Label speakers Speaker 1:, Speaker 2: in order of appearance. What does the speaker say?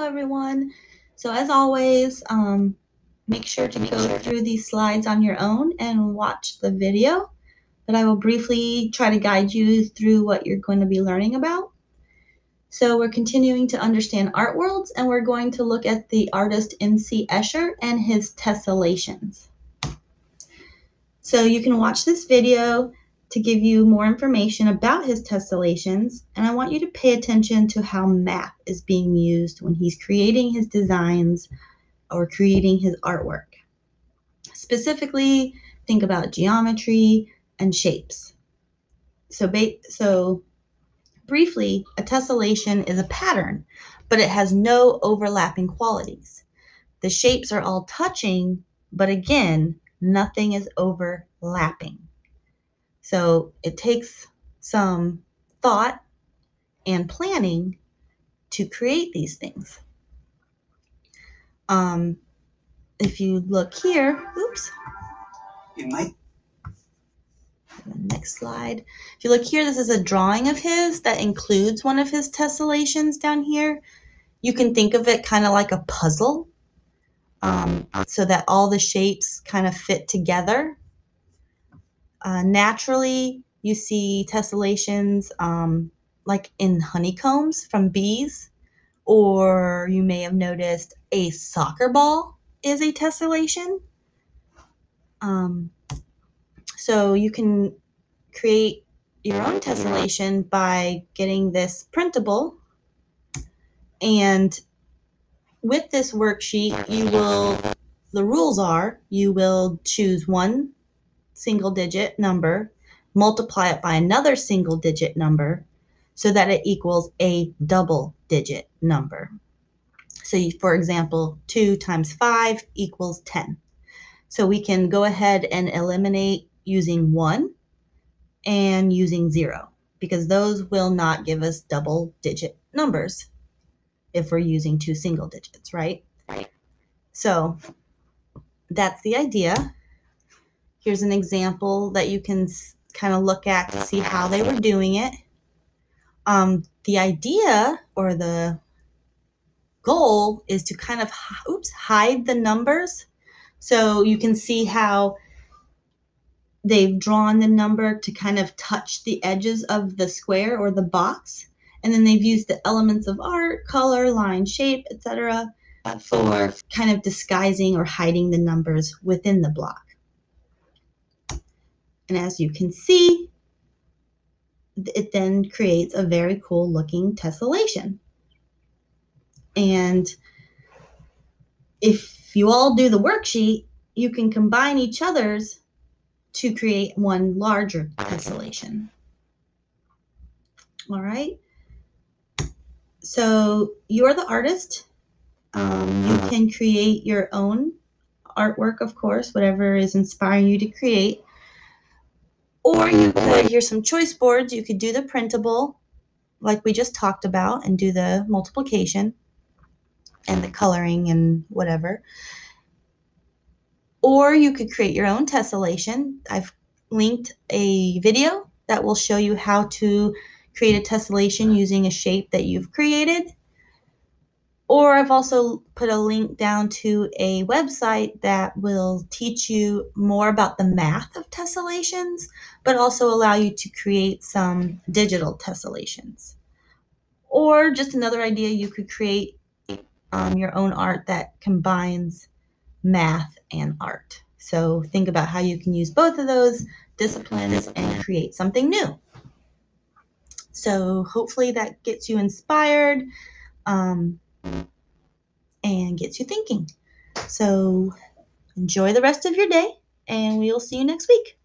Speaker 1: everyone. So as always, make sure to go through these slides on your own and watch the video, but I will briefly try to guide you through what you're going to be learning about. So we're continuing to understand art worlds, and we're going to look at the artist M.C. Escher and his tessellations. So you can watch this video to give you more information about his tessellations, and I want you to pay attention to how math is being used when he's creating his designs or creating his artwork. Specifically, think about geometry and shapes. So briefly, a tessellation is a pattern, but it has no overlapping qualities. The shapes are all touching, but again, nothing is overlapping. So it takes some thought and planning to create these things. If you look here, next slide. If you look here, this is a drawing of his that includes one of his tessellations down here. You can think of it kind of like a puzzle, so that all the shapes kind of fit together. Naturally, you see tessellations like in honeycombs from bees, or you may have noticed a soccer ball is a tessellation. So you can create your own tessellation by getting this printable, and with this worksheet, the rules are you will choose one single digit number, multiply it by another single digit number so that it equals a double digit number. So for example, 2 times 5 equals 10. So we can go ahead and eliminate using 1 and using 0, because those will not give us double digit numbers if we're using 2 single digits, right? So that's the idea. Here's an example that you can kind of look at to see how they were doing it. The idea or the goal is to kind of hide the numbers. So you can see how they've drawn the number to kind of touch the edges of the square or the box. And then they've used the elements of art, color, line, shape, etc. for kind of disguising or hiding the numbers within the block. And as you can see, it then creates a very cool looking tessellation. And if you all do the worksheet, you can combine each other's to create one larger tessellation. All right. So you're the artist. You can create your own artwork, of course, whatever is inspiring you to create. Or you could, here's some choice boards. You could do the printable, like we just talked about, and do the multiplication and the coloring and whatever. Or you could create your own tessellation. I've linked a video that will show you how to create a tessellation using a shape that you've created. Or I've also put a link down to a website that will teach you more about the math of tessellations, but also allow you to create some digital tessellations. Or just another idea, you could create your own art that combines math and art. So think about how you can use both of those disciplines and create something new. So hopefully that gets you inspired and gets you thinking. So enjoy the rest of your day, and we will see you next week.